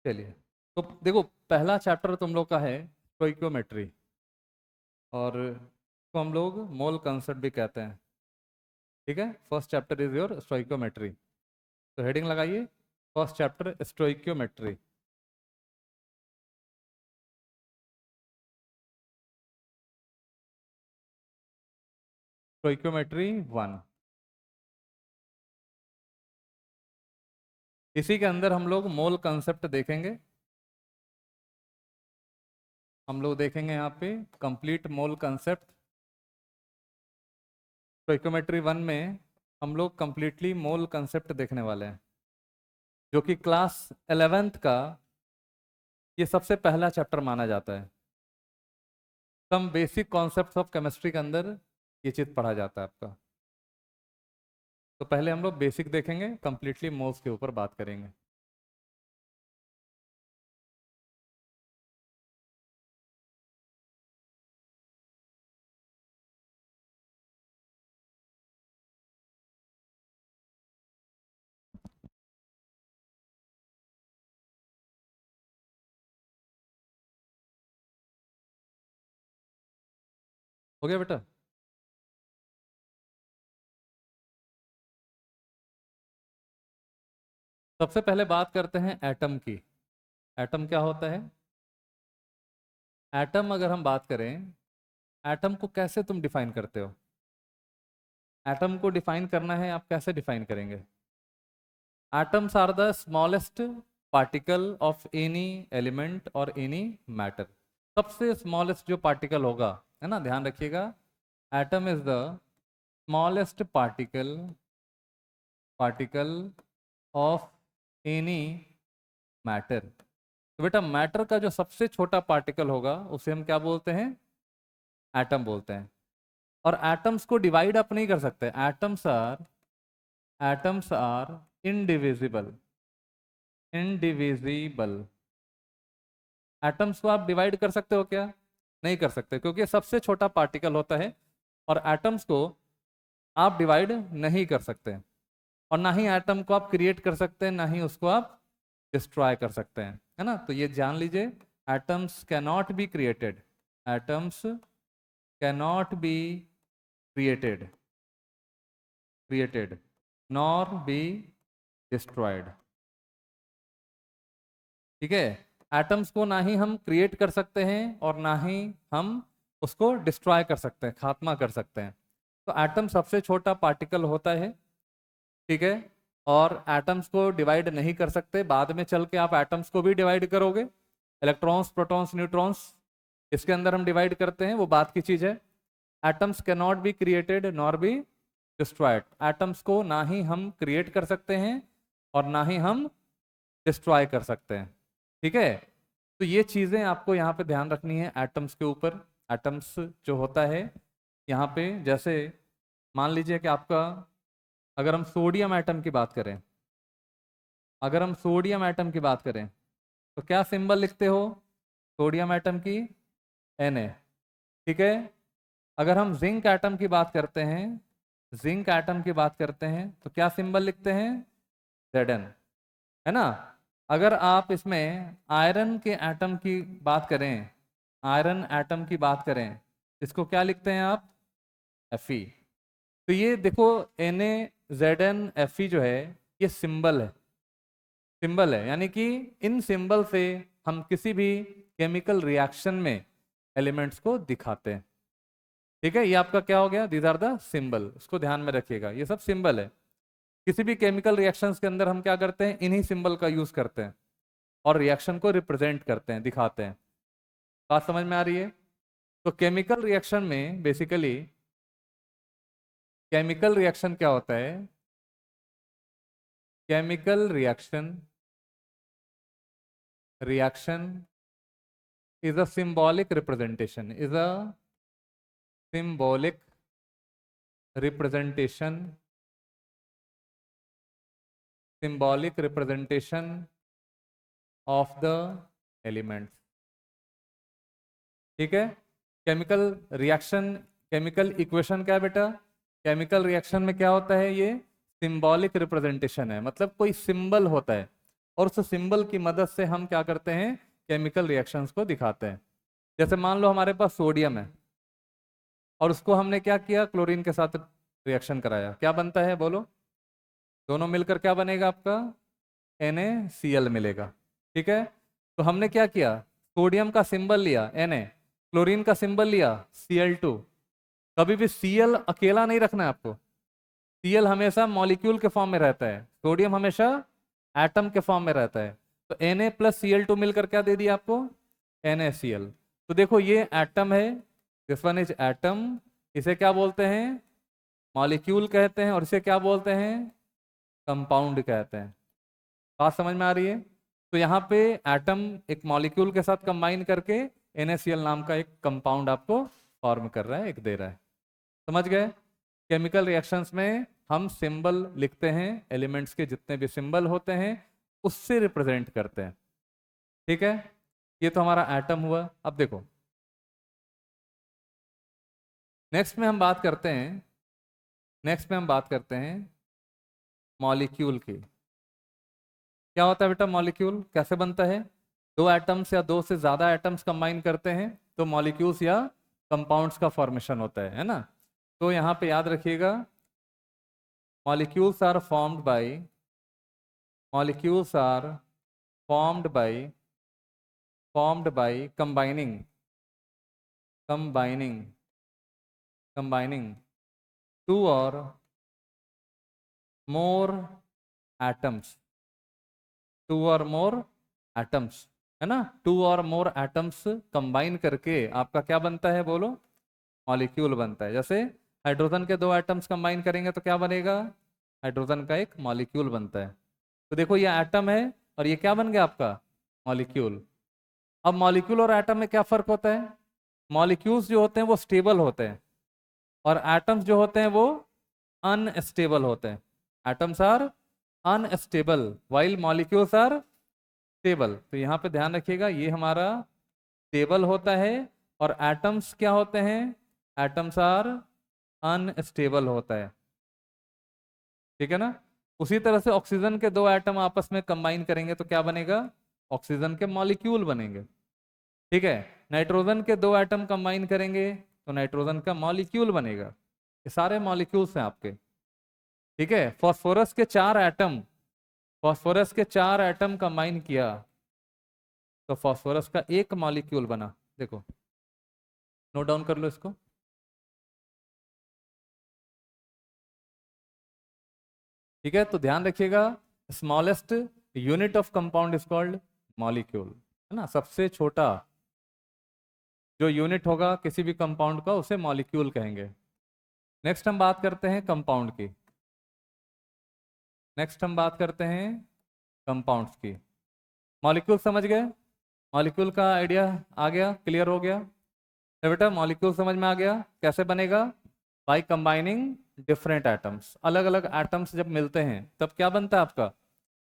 चलिए, तो देखो पहला चैप्टर तुम लोग का है स्टोइकियोमेट्री, और इसको हम लोग मोल कंसेप्ट भी कहते हैं। ठीक है, first chapter is your stoichiometry. तो हेडिंग लगाइए, फर्स्ट चैप्टर स्टोइकियोमेट्री। स्टोइकियोमेट्री 1। इसी के अंदर हम लोग मोल कंसेप्ट देखेंगे। हम लोग देखेंगे यहाँ पे कंप्लीट मोल कंसेप्ट। स्टोइकियोमेट्री 1 में हम लोग कंप्लीटली मोल कंसेप्ट देखने वाले हैं, जो कि क्लास 11th का ये सबसे पहला चैप्टर माना जाता है। Some basic concepts of chemistry के अंदर ये चीज पढ़ा जाता है आपका। तो पहले हम लोग बेसिक देखेंगे, कंप्लीटली मोल्स के ऊपर बात करेंगे। हो गया बेटा? सबसे पहले बात करते हैं एटम की। एटम क्या होता है? एटम अगर हम बात करें, एटम को कैसे तुम डिफाइन करते हो? एटम को डिफाइन करना है, आप कैसे डिफाइन करेंगे? Atoms are the smallest particle of any element और एनी मैटर। सबसे स्मॉलेस्ट जो पार्टिकल होगा, है ना, ध्यान रखिएगा, atom is the smallest particle of any matter. तो बेटा मैटर का जो सबसे छोटा पार्टिकल होगा उसे हम क्या बोलते हैं? एटम बोलते हैं। और एटम्स को डिवाइड आप नहीं कर सकते। Atoms are indivisible. Indivisible. Atoms को आप डिवाइड कर सकते हो क्या? नहीं कर सकते, क्योंकि ये सबसे छोटा पार्टिकल होता है। और एटम्स को आप डिवाइड नहीं कर सकते, और ना ही एटम को आप क्रिएट कर सकते हैं, ना ही उसको आप डिस्ट्रॉय कर सकते हैं, है ना। तो ये जान लीजिए, atoms cannot be created. Atoms cannot be created created nor be destroyed. ठीक है, एटम्स को ना ही हम क्रिएट कर सकते हैं और ना ही हम उसको डिस्ट्रॉय कर सकते हैं, खात्मा कर सकते हैं। तो एटम सबसे छोटा पार्टिकल होता है। ठीक है, और एटम्स को डिवाइड नहीं कर सकते। बाद में चल के आप एटम्स को भी डिवाइड करोगे, इलेक्ट्रॉन्स, प्रोटॉन्स, न्यूट्रॉन्स, इसके अंदर हम डिवाइड करते हैं, वो बात की चीज है। Atoms can not be created nor be destroyed. Atoms को ना ही हम क्रिएट कर सकते हैं और ना ही हम डिस्ट्रॉय कर सकते हैं। ठीक है, तो ये चीजें आपको यहाँ पे ध्यान रखनी है एटम्स के ऊपर। एटम्स जो होता है यहाँ पे, जैसे मान लीजिए कि आपका, अगर हम सोडियम एटम की बात करें, अगर हम सोडियम एटम की बात करें तो क्या सिंबल लिखते हो सोडियम एटम की? Na। ठीक है, अगर हम जिंक एटम की बात करते हैं, जिंक एटम की बात करते हैं तो क्या सिंबल लिखते हैं? Zn, है ना। अगर आप इसमें आयरन के एटम की बात करें, आयरन एटम की बात करें, इसको क्या लिखते हैं आप? Fe। तो ये देखो, Na Zn Fe जो है, ये सिंबल है, यानी कि इन सिंबल से हम किसी भी केमिकल रिएक्शन में एलिमेंट्स को दिखाते हैं। ठीक है, ये आपका क्या हो गया? दीज आर द सिंबल, इसको ध्यान में रखिएगा, ये सब सिंबल है। किसी भी केमिकल रिएक्शंस के अंदर हम क्या करते हैं? इन्हीं सिंबल का यूज करते हैं और रिएक्शन को रिप्रेजेंट करते हैं, दिखाते हैं। बात समझ में आ रही है? तो केमिकल रिएक्शन में बेसिकली, केमिकल रिएक्शन क्या होता है? Chemical reaction is a symbolic representation, is a symbolic representation, symbolic representation of the elements। ठीक है, केमिकल रिएक्शन, केमिकल इक्वेशन क्या है बेटा? केमिकल रिएक्शन में क्या होता है? ये सिंबॉलिक रिप्रेजेंटेशन है, मतलब कोई सिंबल होता है। और उस सिंबल की मदद से हम क्या करते हैं, केमिकल रिएक्शंस को दिखाते हैं। जैसे मान लो हमारे पास सोडियम है और उसको हमने क्या किया, क्लोरीन के साथ रिएक्शन कराया, क्या बनता है बोलो, दोनों मिलकर क्या बनेगा आपका, NaCl मिलेगा। ठीक है, तो हमने क्या किया, सोडियम का सिंबल लिया Na, क्लोरीन का सिंबल लिया Cl2। कभी भी Cl अकेला नहीं रखना है आपको, Cl हमेशा मॉलिक्यूल के फॉर्म में रहता है, सोडियम हमेशा एटम के फॉर्म में रहता है। तो Na प्लस Cl2 मिलकर क्या दे दिया आपको, NaCl। तो देखो ये एटम है, दिस वन इज एटम, इसे क्या बोलते हैं, मॉलिक्यूल कहते हैं, और इसे क्या बोलते हैं, कंपाउंड कहते हैं। बात समझ में आ रही है। तो यहाँ पे एटम एक मॉलिक्यूल के साथ कंबाइन करके NaCl नाम का एक कंपाउंड आपको फॉर्म कर रहा है, एक दे रहा है। समझ गए। केमिकल रिएक्शंस में हम सिंबल लिखते हैं, एलिमेंट्स के जितने भी सिंबल होते हैं उससे रिप्रेजेंट करते हैं। ठीक है, ये तो हमारा एटम हुआ। अब देखो नेक्स्ट में हम बात करते हैं, नेक्स्ट में हम बात करते हैं मॉलिक्यूल की। क्या होता है बेटा मॉलिक्यूल, कैसे बनता है, दो एटम्स या दो से ज़्यादा एटम्स कंबाइन करते हैं तो मॉलिक्यूल्स या कंपाउंड्स का फॉर्मेशन होता है ना। तो यहाँ पे याद रखिएगा, molecules are formed by, molecules are formed by combining, combining combining two और मोर एटम्स, टू और मोर एटम्स, है ना, टू और मोर एटम्स कंबाइन करके आपका क्या बनता है बोलो, मॉलिक्यूल बनता है। जैसे हाइड्रोजन के दो एटम्स कंबाइन करेंगे तो क्या बनेगा, हाइड्रोजन का एक मॉलिक्यूल बनता है। तो देखो ये एटम है और ये क्या बन गया आपका, मॉलिक्यूल। अब मॉलिक्यूल और एटम में क्या फर्क होता है, मॉलिक्यूल्स जो होते हैं वो स्टेबल होते हैं और एटम्स जो होते हैं वो अनस्टेबल होते हैं। Atoms are unstable while molecules are stable. तो यहाँ पे ध्यान रखिएगा, ये हमारा स्टेबल होता है और एटम्स क्या होते हैं, एटम्स आर अनस्टेबल होता है। ठीक है ना। उसी तरह से ऑक्सीजन के दो एटम आपस में कंबाइन करेंगे तो क्या बनेगा, ऑक्सीजन के मॉलिक्यूल बनेंगे। ठीक है, नाइट्रोजन के दो एटम कंबाइन करेंगे तो नाइट्रोजन का मॉलिक्यूल बनेगा। ये सारे मॉलिक्यूल्स हैं आपके। ठीक है, फास्फोरस के चार एटम, फास्फोरस के चार एटम कंबाइन किया तो फास्फोरस का एक मॉलिक्यूल बना। देखो नोट डाउन कर लो इसको। ठीक है, तो ध्यान रखिएगा, smallest unit of compound is called molecule, है ना, सबसे छोटा जो यूनिट होगा किसी भी कंपाउंड का उसे मॉलिक्यूल कहेंगे। नेक्स्ट हम बात करते हैं कंपाउंड की, नेक्स्ट हम बात करते हैं कंपाउंड्स की। मॉलिक्यूल समझ गए, मॉलिक्यूल का आइडिया आ गया, क्लियर हो गया। तो बेटा मॉलिक्यूल समझ में आ गया, कैसे बनेगा, बाय कंबाइनिंग डिफरेंट एटम्स। अलग अलग एटम्स जब मिलते हैं तब क्या बनता है आपका,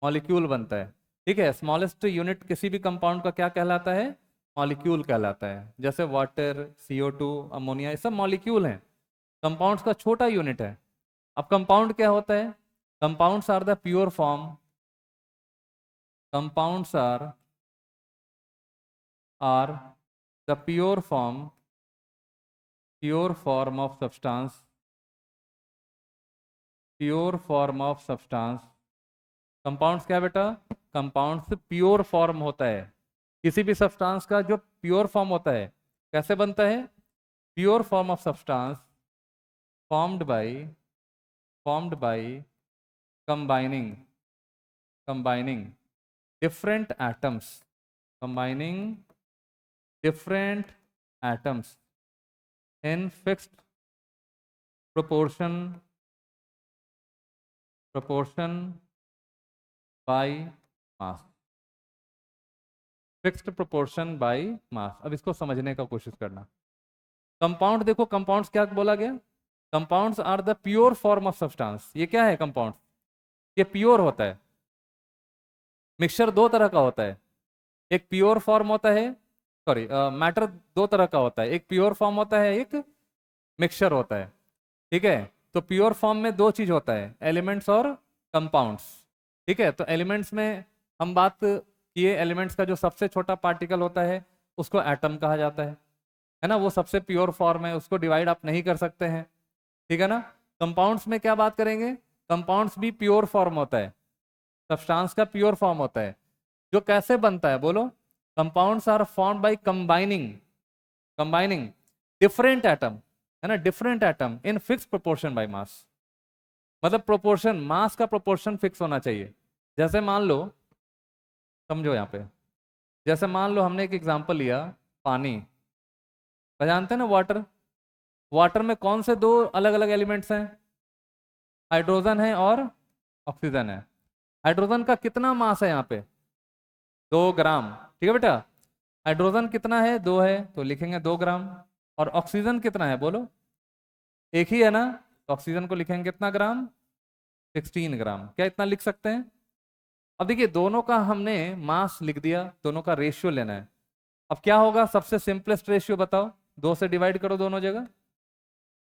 मॉलिक्यूल बनता है। ठीक है, स्मॉलेस्ट यूनिट किसी भी कंपाउंड का क्या कहलाता है, मॉलिक्यूल कहलाता है। जैसे वाटर, CO2, अमोनिया, ये सब मॉलिक्यूल हैं, कंपाउंड्स का छोटा यूनिट है। अब कंपाउंड क्या होता है, compounds are the pure form, compounds are the pure form of substance, pure form of substance. Compounds क्या है बेटा, कंपाउंड्स प्योर फॉर्म होता है किसी भी सब्सटेंस का, जो प्योर फॉर्म होता है कैसे बनता है, pure form of substance formed by combining, combining different atoms, combining different atoms in fixed proportion by mass, fixed proportion by मास। अब इसको समझने का कोशिश करना। कंपाउंड देखो, कंपाउंड्स क्या बोला गया, compounds are the pure form of substance. ये क्या है कंपाउंड, ये प्योर होता है। मिक्सचर दो तरह का होता है, एक प्योर फॉर्म होता है, सॉरी मैटर दो तरह का होता है, एक प्योर फॉर्म होता है, एक मिक्सचर होता है। ठीक है, तो प्योर फॉर्म में दो चीज होता है, एलिमेंट्स और कंपाउंड्स। ठीक है, तो एलिमेंट्स में हम बात किए एलिमेंट्स का जो सबसे छोटा पार्टिकल होता है उसको एटम कहा जाता है ना, वो सबसे प्योर फॉर्म है, उसको डिवाइड आप नहीं कर सकते हैं, ठीक है ना। कंपाउंड्स में क्या बात करेंगे, कंपाउंड्स भी प्योर फॉर्म होता है, सब्सटेंस का प्योर फॉर्म होता है। जो कैसे बनता है बोलो, compounds are formed by combining combining different atom, है ना, different atom in fix proportion by mass. मतलब प्रोपोर्शन, मास का प्रोपोर्शन फिक्स होना चाहिए। जैसे मान लो, समझो यहाँ पे, जैसे मान लो हमने एक एग्जांपल लिया, पानी, तो जानते हैं ना वाटर, वाटर में कौन से दो अलग अलग एलिमेंट्स हैं, हाइड्रोजन है और ऑक्सीजन है। हाइड्रोजन का कितना मास है यहाँ पे, 2 ग्राम, ठीक है बेटा। हाइड्रोजन कितना है, 2 है, तो लिखेंगे 2 ग्राम। और ऑक्सीजन कितना है बोलो, एक ही है ना, तो ऑक्सीजन को लिखेंगे कितना ग्राम, 16 ग्राम। क्या इतना लिख सकते हैं। अब देखिए दोनों का हमने मास लिख दिया, दोनों का रेशियो लेना है। अब क्या होगा, सबसे सिंपलेस्ट रेशियो बताओ, 2 से डिवाइड करो दोनों जगह,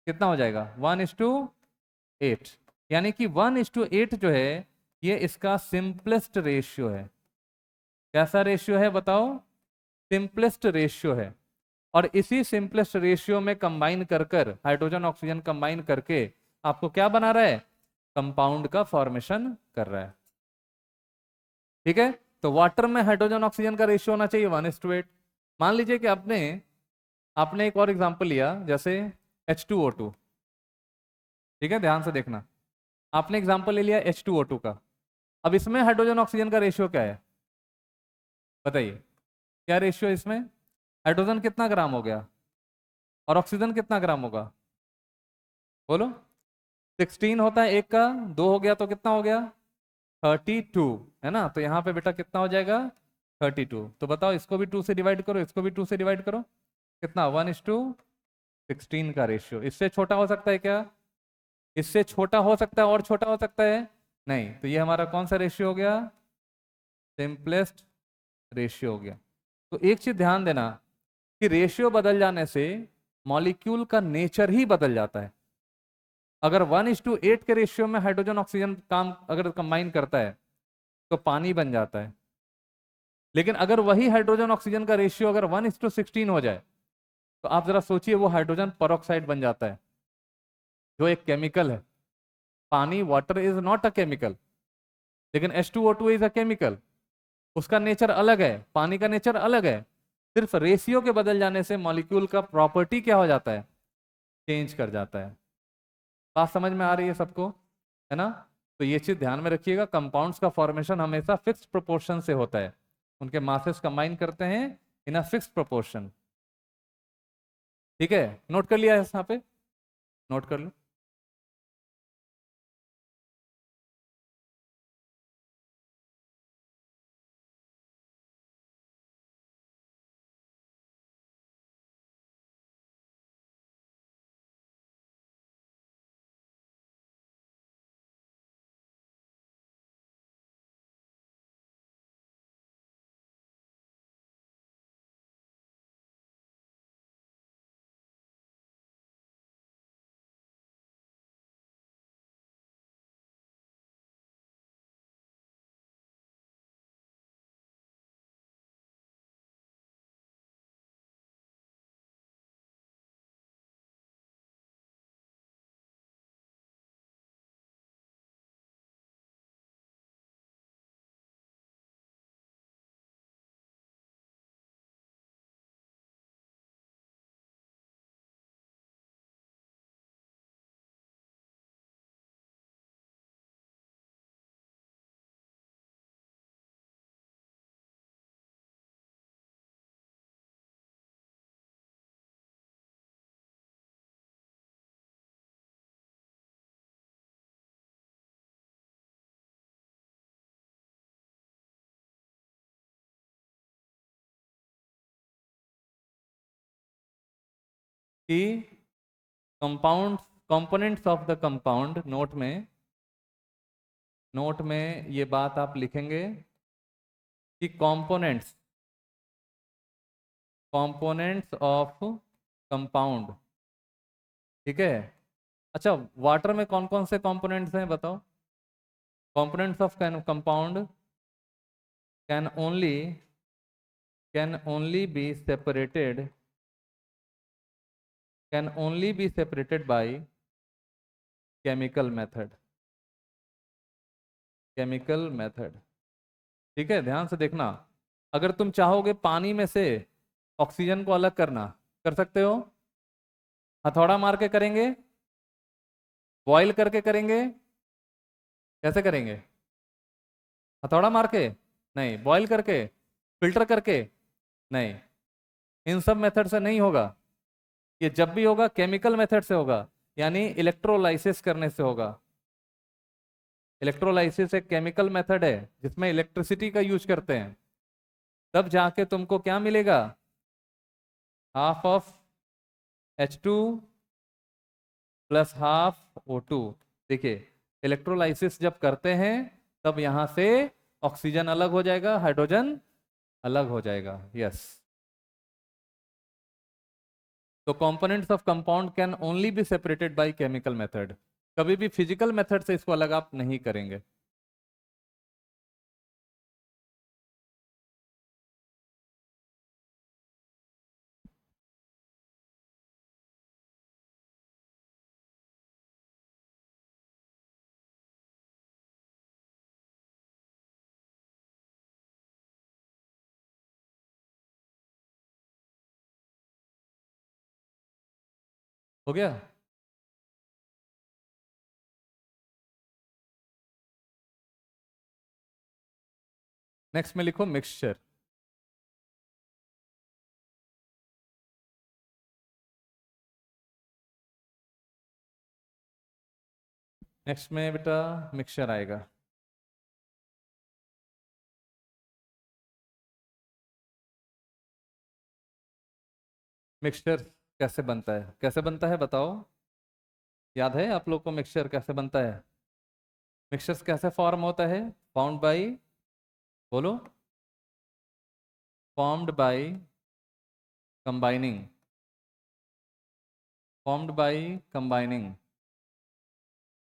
कितना हो जाएगा, 1:8। यानी कि 1:8 जो है ये इसका सिंपलेस्ट रेशियो है। कैसा रेशियो है बताओ, सिंपलेस्ट रेशियो है। और इसी सिंपलेस्ट रेशियो में कंबाइन कर कर हाइड्रोजन ऑक्सीजन कंबाइन करके आपको क्या बना रहा है, कंपाउंड का फॉर्मेशन कर रहा है, ठीक है। तो वाटर में हाइड्रोजन ऑक्सीजन का रेशियो होना चाहिए 1:8। मान लीजिए कि आपने आपने एक और एग्जांपल लिया, जैसे H2O2, ठीक है, ध्यान से देखना। आपने एग्जांपल ले लिया H2O2 का। अब इसमें हाइड्रोजन ऑक्सीजन का रेशियो क्या है बताइए, क्या रेशियो है इसमें, हाइड्रोजन कितना ग्राम हो गया और ऑक्सीजन कितना ग्राम होगा बोलो। 16 होता है एक का, 2 हो गया तो कितना हो गया, 32, है ना। तो यहाँ पे बेटा कितना हो जाएगा, 32। तो बताओ इसको भी 2 से डिवाइड करो, इसको भी 2 से डिवाइड करो, कितना, 1:16 का रेशियो। इससे छोटा हो सकता है क्या, इससे छोटा हो सकता है और छोटा हो सकता है नहीं। तो ये हमारा कौन सा रेशियो हो गया, सिंपलेस्ट रेशियो हो गया। तो एक चीज ध्यान देना कि रेशियो बदल जाने से मॉलिक्यूल का नेचर ही बदल जाता है। अगर 1:8 के रेशियो में हाइड्रोजन ऑक्सीजन काम अगर कंबाइन करता है तो पानी बन जाता है। लेकिन अगर वही हाइड्रोजन ऑक्सीजन का रेशियो अगर 1:16 हो जाए तो आप जरा सोचिए, वो हाइड्रोजन परऑक्साइड बन जाता है, जो एक केमिकल है। पानी, water is not a chemical, लेकिन H2O2 इज अ केमिकल। उसका नेचर अलग है, पानी का नेचर अलग है। सिर्फ रेशियो के बदल जाने से मॉलिक्यूल का प्रॉपर्टी क्या हो जाता है, चेंज कर जाता है। बात समझ में आ रही है सबको, है ना। तो ये चीज ध्यान में रखिएगा, कंपाउंड्स का फॉर्मेशन हमेशा फिक्स प्रोपोर्शन से होता है, उनके मासेस कंबाइन करते हैं इन अ फिक्स प्रोपोर्शन, ठीक है। नोट कर लिया है यहाँ पे, नोट कर लो। कि compound, components of the compound, note में ये बात आप लिखेंगे कि कंपोनेंट्स, कंपोनेंट्स ऑफ कंपाउंड, ठीक है। अच्छा, वाटर में कौन कौन से कंपोनेंट्स हैं बताओ, components of compound, can only be separated by chemical method. ठीक है, ध्यान से देखना। अगर तुम चाहोगे पानी में से ऑक्सीजन को अलग करना, कर सकते हो। हथौड़ा मार के करेंगे, बॉईल करके करेंगे, कैसे करेंगे? हथौड़ा मार के नहीं, बॉईल करके, फिल्टर करके नहीं, इन सब मेथड से नहीं होगा। ये जब भी होगा केमिकल मेथड से होगा, यानी इलेक्ट्रोलाइसिस करने से होगा। इलेक्ट्रोलाइसिस एक केमिकल मेथड है जिसमें इलेक्ट्रिसिटी का यूज करते हैं। तब जाके तुमको क्या मिलेगा? Half of H2 plus half O2। देखिए, इलेक्ट्रोलाइसिस जब करते हैं तब यहां से ऑक्सीजन अलग हो जाएगा, हाइड्रोजन अलग हो जाएगा। यस। तो components of compound can only be separated by chemical method. कभी भी फिजिकल मेथड से इसको अलग आप नहीं करेंगे। हो गया? नेक्स्ट में लिखो मिक्सचर। नेक्स्ट में बेटा मिक्सचर आएगा। मिक्सचर कैसे बनता है? कैसे बनता है बताओ? याद है आप लोग को मिक्सचर कैसे बनता है? मिक्सचर कैसे फॉर्म होता है? फाउंड बाय, बोलो, फॉर्म्ड बाय कंबाइनिंग,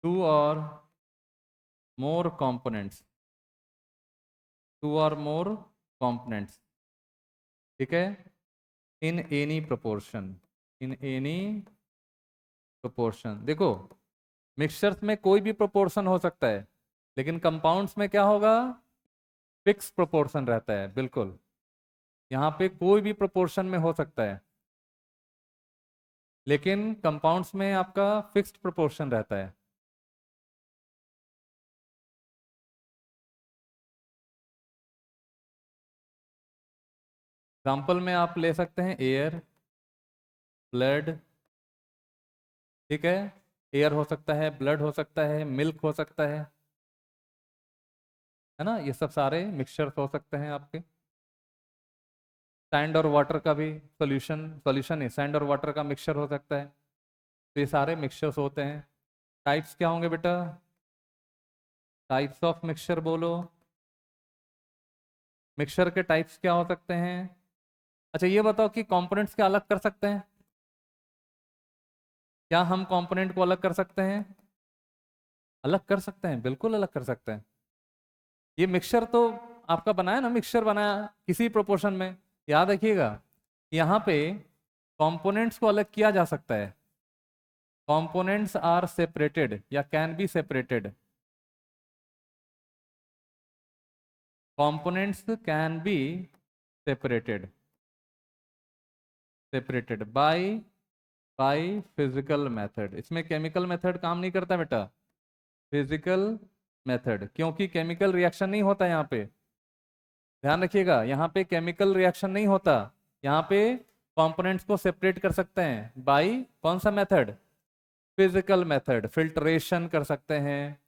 टू और मोर कंपोनेंट्स, ठीक है, इन एनी प्रोपोर्शन। देखो, मिक्सचर्स में कोई भी प्रोपोर्शन हो सकता है, लेकिन कंपाउंड्स में क्या होगा? फिक्स प्रोपोर्शन रहता है। बिल्कुल, यहाँ पे कोई भी प्रोपोर्शन में हो सकता है, लेकिन कंपाउंड्स में आपका फिक्स्ड प्रोपोर्शन रहता है। एग्जाम्पल में आप ले सकते हैं एयर, ब्लड, ठीक है, एयर हो सकता है, ब्लड हो सकता है, मिल्क हो सकता है ना, ये सब सारे मिक्सचर्स हो सकते हैं आपके। सैंड और वाटर का भी सॉल्यूशन है, सैंड और वाटर का मिक्सचर हो सकता है। तो ये सारे मिक्सचर्स होते हैं। टाइप्स क्या होंगे बेटा? टाइप्स ऑफ मिक्सचर बोलो। मिक्सचर के टाइप्स क्या हो सकते हैं? अच्छा, ये बताओ कि कंपोनेंट्स क्या अलग कर सकते हैं? क्या हम कंपोनेंट को अलग कर सकते हैं? अलग कर सकते हैं, बिल्कुल अलग कर सकते हैं। ये मिक्सचर तो आपका बनाया ना, मिक्सचर बनाया किसी प्रोपोर्शन में, याद रखिएगा। यहाँ पे कंपोनेंट्स को अलग किया जा सकता है। कंपोनेंट्स आर सेपरेटेड या can be separated. Components can be separated by physical method. इसमें केमिकल मेथड काम नहीं करता बेटा, फिजिकल मेथड, क्योंकि केमिकल रिएक्शन नहीं होता यहाँ पे। ध्यान रखिएगा, यहाँ पे केमिकल रिएक्शन नहीं होता। यहाँ पे कंपोनेंट्स को सेपरेट कर सकते हैं बाय कौन सा मेथड? Physical method. फिल्ट्रेशन कर सकते हैं,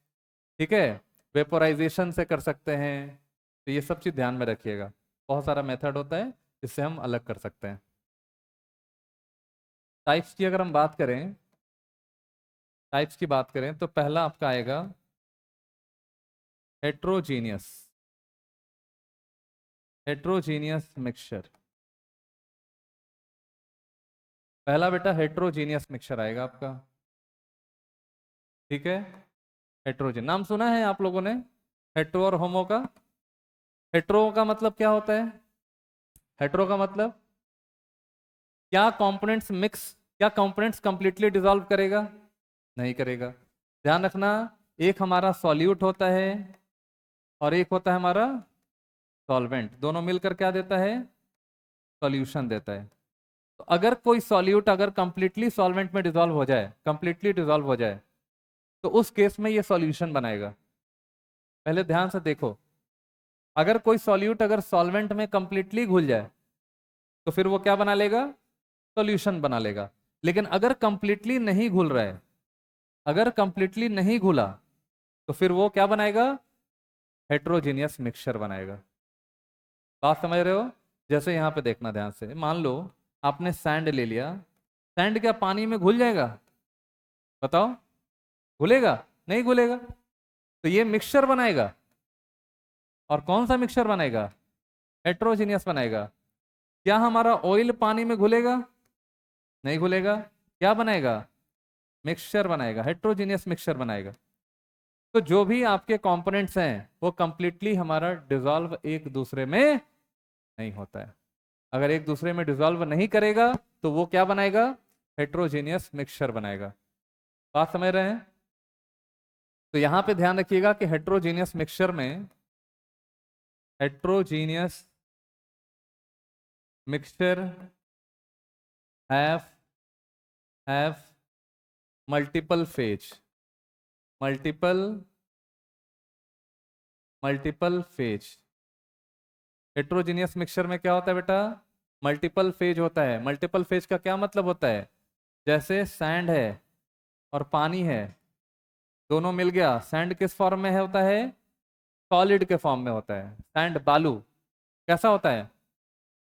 ठीक है, वेपोराइजेशन से कर सकते हैं। तो ये सब चीज ध्यान में रखिएगा। बहुत सारा मेथड होता है जिससे हम अलग कर सकते हैं। टाइप्स की अगर हम बात करें, तो पहला आपका आएगा हेट्रोजीनियस मिक्सचर। पहला बेटा हेट्रोजीनियस मिक्सचर आएगा आपका, ठीक है। हेट्रोजन नाम सुना है आप लोगों ने, हेट्रो और होमो का? हेट्रो का मतलब क्या होता है? हेट्रो का मतलब क्या कंपोनेंट्स मिक्स, क्या कंपोनेंट्स कंप्लीटली डिसॉल्व करेगा? नहीं करेगा। ध्यान रखना, एक हमारा सॉल्यूट होता है और एक होता है हमारा सॉल्वेंट, दोनों मिलकर क्या देता है? सॉल्यूशन देता है। तो अगर कोई सॉल्यूट अगर कंप्लीटली सॉल्वेंट में डिसॉल्व हो जाए, कंप्लीटली डिसॉल्व हो जाए, तो उस केस में ये सॉल्यूशन बनाएगा। पहले ध्यान से देखो, अगर कोई सॉल्यूट अगर सॉल्वेंट में कंप्लीटली घुल जाए तो फिर वो क्या बना लेगा? सॉल्यूशन बना लेगा। लेकिन अगर कंप्लीटली नहीं घुल रहा है, अगर कंप्लीटली नहीं घुला, तो फिर वो क्या बनाएगा? हेट्रोजीनियस मिक्सचर बनाएगा। बात समझ रहे हो? जैसे यहाँ पे देखना ध्यान से, मान लो आपने सैंड ले लिया, सैंड क्या पानी में घुल जाएगा? बताओ, घुलेगा? नहीं घुलेगा। तो ये मिक्सचर बनाएगा। और कौन सा मिक्सचर बनाएगा? हेट्रोजीनियस बनाएगा। क्या हमारा ऑयल पानी में घुलेगा? नहीं घुलेगा। क्या बनाएगा? मिक्सचर बनाएगा, हेट्रोजीनियस मिक्सचर बनाएगा। तो जो भी आपके कंपोनेंट्स हैं वो कंप्लीटली हमारा डिसॉल्व एक दूसरे में नहीं होता है। अगर एक दूसरे में डिसॉल्व नहीं करेगा तो वो क्या बनाएगा? हेट्रोजीनियस मिक्सचर बनाएगा। बात समझ रहे हैं? तो यहां पे ध्यान रखिएगा कि हेट्रोजीनियस मिक्सचर में, heterogeneous mixture have have multiple phase, multiple multiple phase. Heterogeneous mixture में क्या होता है बेटा? मल्टीपल फेज होता है। मल्टीपल फेज का क्या मतलब होता है? जैसे सैंड है और पानी है, दोनों मिल गया, सैंड किस फॉर्म में है होता है? सॉलिड के फॉर्म में होता है। सैंड बालू कैसा होता है?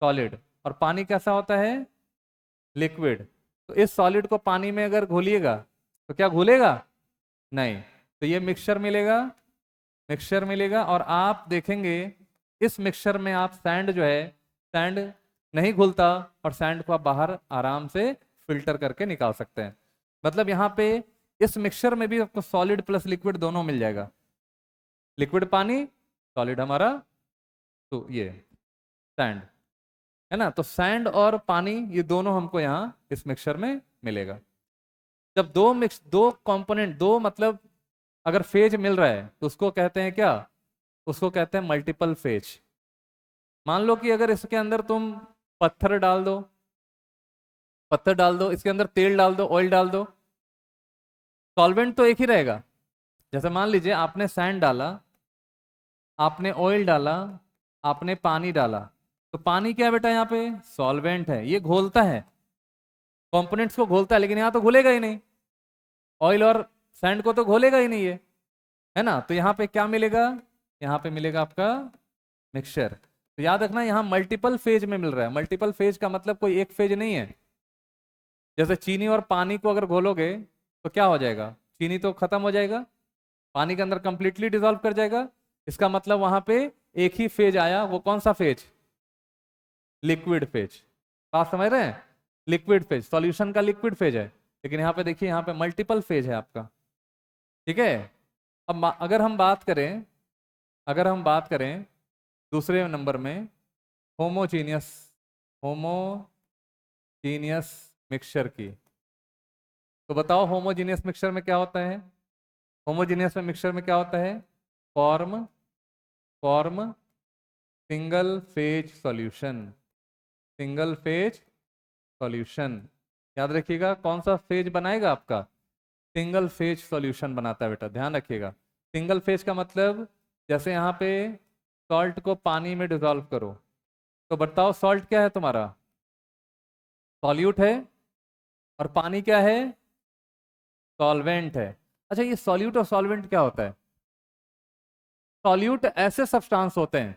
सॉलिड। और पानी कैसा होता है? लिक्विड। तो इस सॉलिड को पानी में अगर घोलिएगा तो क्या घुलेगा? नहीं। तो ये मिक्सचर मिलेगा, मिक्सचर मिलेगा। और आप देखेंगे इस मिक्सचर में आप सैंड जो है, सैंड नहीं घुलता और सैंड को आप बाहर आराम से फिल्टर करके निकाल सकते हैं। मतलब यहाँ पे इस मिक्सचर में भी आपको सॉलिड प्लस लिक्विड दोनों मिल जाएगा। लिक्विड पानी, सॉलिड हमारा तो ये सैंड है ना। तो सैंड और पानी ये दोनों हमको यहाँ इस मिक्सचर में मिलेगा। जब दो कंपोनेंट, दो मतलब अगर फेज मिल रहा है तो उसको कहते हैं क्या? उसको कहते हैं मल्टीपल फेज। मान लो कि अगर इसके अंदर तुम पत्थर डाल दो, पत्थर डाल दो, इसके अंदर तेल डाल दो, ऑयल डाल दो, सॉल्वेंट तो एक ही रहेगा। जैसे मान लीजिए आपने सैंड डाला, आपने ऑयल डाला, आपने पानी डाला, तो पानी क्या है बेटा? यहाँ पे सॉल्वेंट है, ये घोलता है, कंपोनेंट्स को घोलता है, लेकिन यहाँ तो घुलेगा ही नहीं। ऑयल और सैंड को तो घोलेगा ही नहीं ये, है ना। तो यहाँ पे क्या मिलेगा? यहाँ पे मिलेगा आपका मिक्सचर। तो याद रखना यहाँ मल्टीपल फेज में मिल रहा है। मल्टीपल फेज का मतलब कोई एक फेज नहीं है। जैसे चीनी और पानी को अगर घोलोगे तो क्या हो जाएगा? चीनी तो खत्म हो जाएगा, पानी के अंदर कंप्लीटली डिसॉल्व कर जाएगा। इसका मतलब वहां पे एक ही फेज आया, वो कौन सा फेज? Liquid phase. बात समझ रहे हैं? लिक्विड फेज, सॉल्यूशन का लिक्विड फेज है। लेकिन यहाँ पे देखिए, यहाँ पे मल्टीपल फेज है आपका। ठीक है। अब अगर हम बात करें, अगर हम बात करें दूसरे नंबर में होमोजीनियस, होमोजीनियस मिक्सचर की, तो बताओ होमोजीनियस मिक्सचर में क्या होता है? होमोजीनियस में मिक्सचर में क्या होता है? Form form single phase solution, single phase solution. याद रखिएगा कौन सा फेज बनाएगा आपका? सिंगल फेज सॉल्यूशन बनाता है बेटा, ध्यान रखिएगा। सिंगल फेज का मतलब, जैसे यहाँ पे सॉल्ट को पानी में डिसॉल्व करो, तो बताओ सॉल्ट क्या है तुम्हारा? सॉल्यूट है। और पानी क्या है? सॉल्वेंट है। अच्छा, ये सॉल्यूट और सॉल्वेंट क्या होता है? सॉल्यूट ऐसे सब्सटेंस होते हैं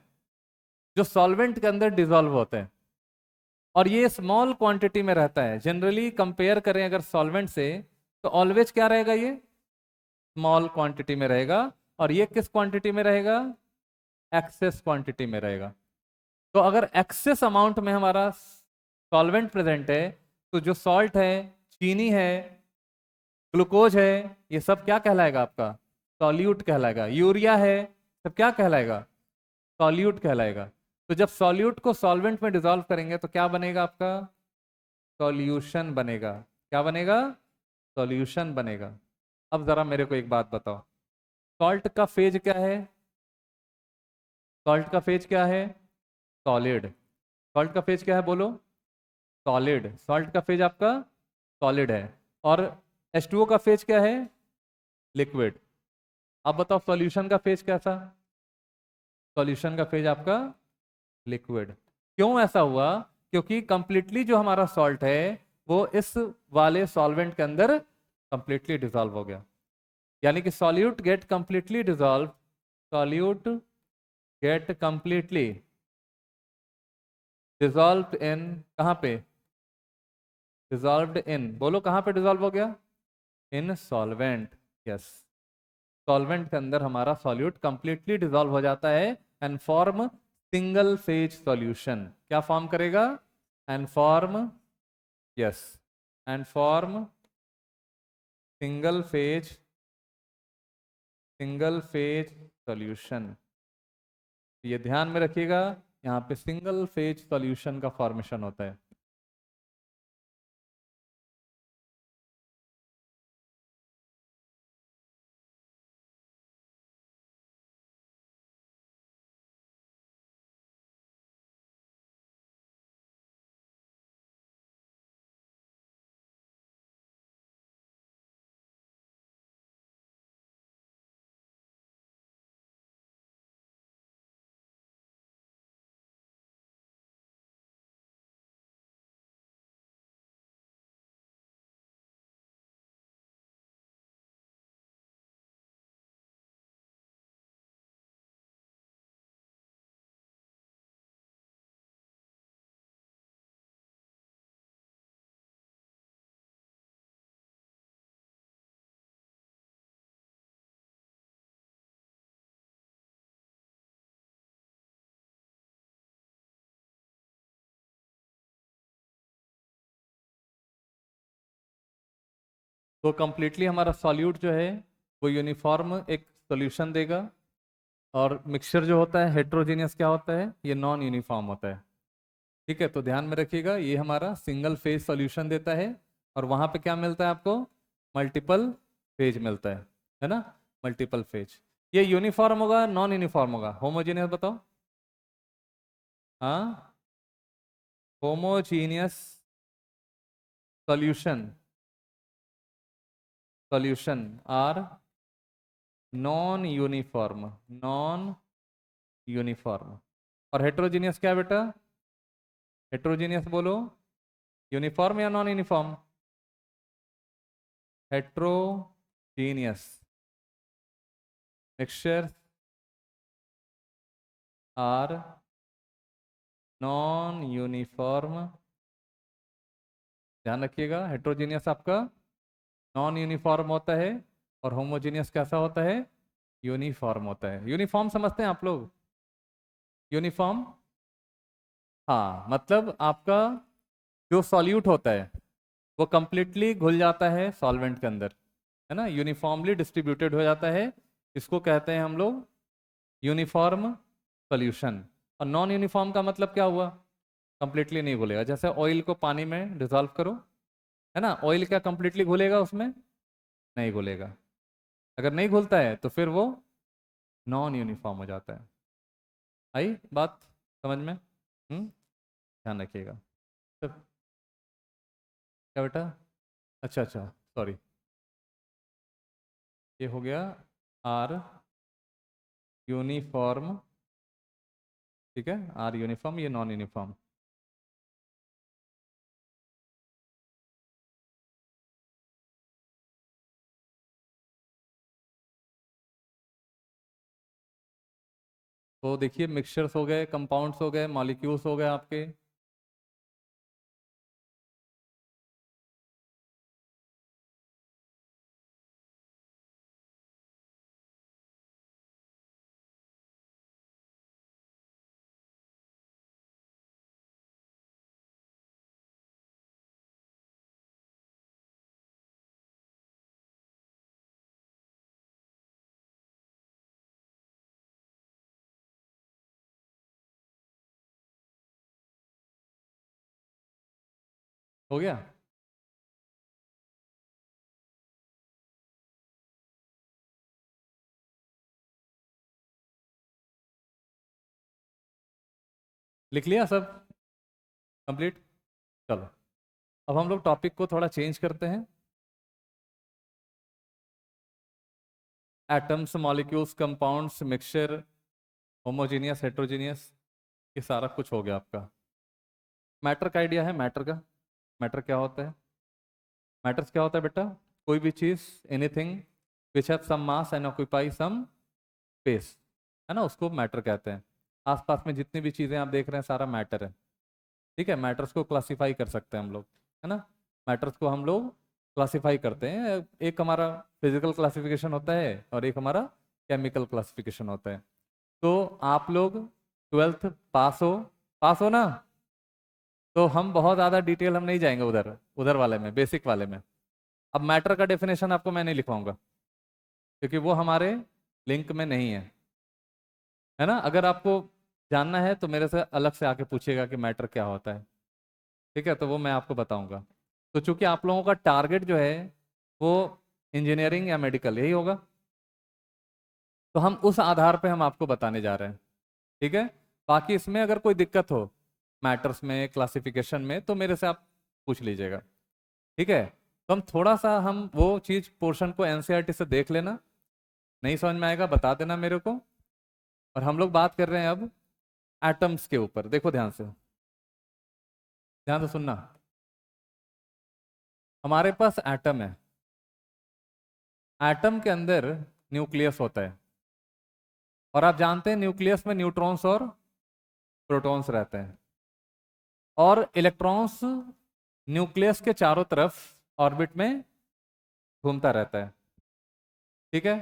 जो सॉल्वेंट के अंदर डिसॉल्व होते हैं, और ये स्मॉल क्वांटिटी में रहता है। जनरली कंपेयर करें अगर सॉल्वेंट से, तो ऑलवेज क्या रहेगा? ये स्मॉल क्वांटिटी में रहेगा। और ये किस क्वांटिटी में रहेगा? एक्सेस क्वांटिटी में रहेगा। तो अगर एक्सेस अमाउंट में हमारा सॉल्वेंट प्रेजेंट है, तो जो सॉल्ट है, चीनी है, ग्लूकोज है, ये सब क्या कहलाएगा आपका? सॉल्यूट कहलाएगा। यूरिया है, सब क्या कहलाएगा? सॉल्यूट कहलाएगा। तो जब सॉल्यूट को सॉल्वेंट में डिसॉल्व करेंगे तो क्या बनेगा आपका? सॉल्यूशन बनेगा। क्या बनेगा? सॉल्यूशन बनेगा। अब जरा मेरे को एक बात बताओ, सॉल्ट का फेज क्या है? सॉल्ट का फेज क्या है? सॉलिड। सॉल्ट का फेज क्या है बोलो? सॉलिड। सॉल्ट का फेज आपका सॉलिड है। और H2O का फेज क्या है? लिक्विड। अब बताओ सॉल्यूशन का फेज कैसा? सॉल्यूशन का फेज आपका लिक्विड। क्यों ऐसा हुआ? क्योंकि कंप्लीटली जो हमारा सॉल्ट है वो इस वाले सॉल्वेंट के अंदर कंप्लीटली डिसॉल्व हो गया। यानी कि solute get completely dissolve, solute get completely dissolve in, कहाँ पे? डिसॉल्व्ड इन, बोलो कहाँ पे डिसॉल्व हो गया? इन सॉल्वेंट। यस, सॉल्वेंट के अंदर हमारा सॉल्यूट कंप्लीटली डिसॉल्व हो जाता है and form single phase solution. क्या फॉर्म करेगा? And form, yes, and form single phase solution. ये ध्यान में रखिएगा, यहाँ पे सिंगल फेज सॉल्यूशन का फॉर्मेशन होता है। तो कंप्लीटली हमारा सॉल्यूट जो है वो यूनिफॉर्म एक सॉल्यूशन देगा, और मिक्सचर जो होता है हेट्रोजीनियस क्या होता है? ये नॉन यूनिफॉर्म होता है। ठीक है, तो ध्यान में रखिएगा, ये हमारा सिंगल फेज सॉल्यूशन देता है और वहां पे क्या मिलता है आपको? मल्टीपल फेज मिलता है ना? Multiple phase. ये यूनिफॉर्म होगा नॉन यूनिफॉर्म होगा? होमोजीनियस बताओ। हाँ, homogeneous solution, solution are non uniform, non uniform. और हेट्रोजीनियस क्या है बेटा? हेट्रोजीनियस बोलो, यूनिफॉर्म या non uniform? Heterogeneous mixture are non uniform. ध्यान रखिएगा, हेट्रोजीनियस आपका नॉन यूनिफॉर्म होता है और होमोजीनियस कैसा होता है? यूनिफॉर्म होता है। यूनिफॉर्म समझते हैं आप लोग? यूनिफॉर्म, हाँ, मतलब आपका जो सॉल्यूट होता है वो कंप्लीटली घुल जाता है सॉल्वेंट के अंदर, है ना? यूनिफॉर्मली डिस्ट्रीब्यूटेड हो जाता है। इसको कहते हैं हम लोग यूनिफॉर्म सॉल्यूशन। और नॉन यूनिफॉर्म का मतलब क्या हुआ? कंप्लीटली नहीं घुलेगा। जैसे ऑयल को पानी में डिसॉल्व करो, है ना? ऑयल क्या कंप्लीटली घुलेगा उसमें? नहीं घुलेगा। अगर नहीं घुलता है तो फिर वो नॉन यूनिफॉर्म हो जाता है। आई बात समझ में? ध्यान रखिएगा। तो क्या बेटा? अच्छा अच्छा, सॉरी, ये हो गया आर यूनिफॉर्म। ठीक है, आर यूनिफॉर्म, ये नॉन यूनिफॉर्म। तो देखिए, मिक्सचर्स हो गए, कंपाउंड्स हो गए, मॉलिक्यूल्स हो गए आपके। हो गया? लिख लिया सब कंप्लीट? चलो, अब हम लोग टॉपिक को थोड़ा चेंज करते हैं। Atoms, molecules, compounds, mixture, homogeneous, heterogeneous, ये सारा कुछ हो गया आपका। मैटर का आइडिया है? मैटर का, मैटर क्या होता है? मैटर्स क्या होता है बेटा? कोई भी चीज, anything which have some mass and occupy some space, है ना, उसको मैटर कहते हैं। आसपास में जितनी भी चीजें आप देख रहे हैं सारा मैटर है। ठीक है, मैटर्स को क्लासिफाई कर सकते हैं हम लोग, है ना। मैटर्स को हम लोग क्लासिफाई करते हैं। एक हमारा फिजिकल क्लासिफिकेशन होता है और एक हमारा केमिकल क्लासिफिकेशन होता है। तो आप लोग 12th पास हो ना? तो हम बहुत ज़्यादा डिटेल हम नहीं जाएंगे उधर उधर वाले में, बेसिक वाले में। अब मैटर का डेफिनेशन आपको मैं नहीं लिखवाऊंगा क्योंकि वो हमारे लिंक में नहीं है ना। अगर आपको जानना है तो मेरे से अलग से आके पूछिएगा कि मैटर क्या होता है। ठीक है, तो वो मैं आपको बताऊंगा। तो चूंकि आप लोगों का टारगेट जो है वो इंजीनियरिंग या मेडिकल यही होगा, तो हम उस आधार पे हम आपको बताने जा रहे हैं। ठीक है, बाकी इसमें अगर कोई दिक्कत हो मैटर्स में, क्लासिफिकेशन में, तो मेरे से आप पूछ लीजिएगा। ठीक है, तो हम थोड़ा सा हम वो चीज पोर्शन को एनसीईआरटी से देख लेना, नहीं समझ में आएगा बता देना मेरे को। और हम लोग बात कर रहे हैं अब एटम्स के ऊपर। देखो ध्यान से, ध्यान से सुनना। हमारे पास एटम है, एटम के अंदर न्यूक्लियस होता है, और आप जानते हैं न्यूक्लियस में न्यूट्रॉन्स और प्रोटॉन्स रहते हैं, और इलेक्ट्रॉन्स न्यूक्लियस के चारों तरफ ऑर्बिट में घूमता रहता है। ठीक है,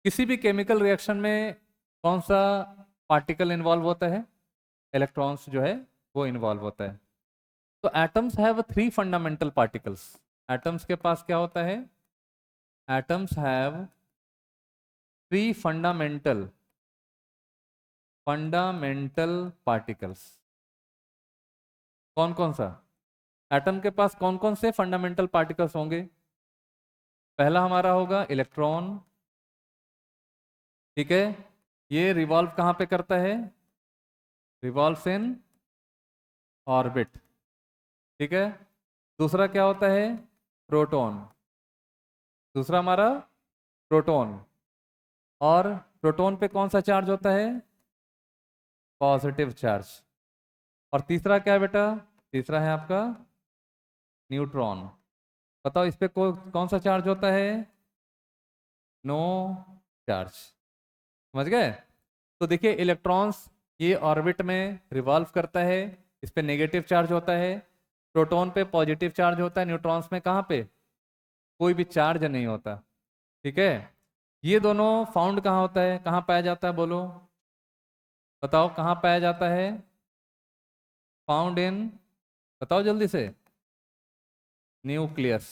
किसी भी केमिकल रिएक्शन में कौन सा पार्टिकल इन्वॉल्व होता है? इलेक्ट्रॉन्स जो है वो इन्वॉल्व होता है। तो atoms have 3 fundamental particles. Atoms के पास क्या होता है? Atoms have 3 fundamental particles. कौन कौन सा? एटम के पास कौन कौन से फंडामेंटल पार्टिकल्स होंगे? पहला हमारा होगा इलेक्ट्रॉन। ठीक है, ये रिवॉल्व कहाँ पे करता है? Revolves in orbit. ठीक है, दूसरा क्या होता है? प्रोटॉन। दूसरा हमारा प्रोटॉन। और प्रोटॉन पे कौन सा चार्ज होता है? Positive charge. और तीसरा क्या है बेटा? तीसरा है आपका न्यूट्रॉन। बताओ इस पे कौन सा चार्ज होता है? No charge. समझ गए? तो देखिए इलेक्ट्रॉन्स ये ऑर्बिट में रिवॉल्व करता है, इस पे नेगेटिव चार्ज होता है। प्रोटॉन पे पॉजिटिव चार्ज होता है, न्यूट्रॉन्स में कहाँ पे कोई भी चार्ज नहीं होता। ठीक है, ये दोनों फाउंड कहाँ होता है, कहाँ पाया जाता है बोलो? बताओ कहाँ पाया जाता है? फाउंड इन, बताओ जल्दी से। Nucleus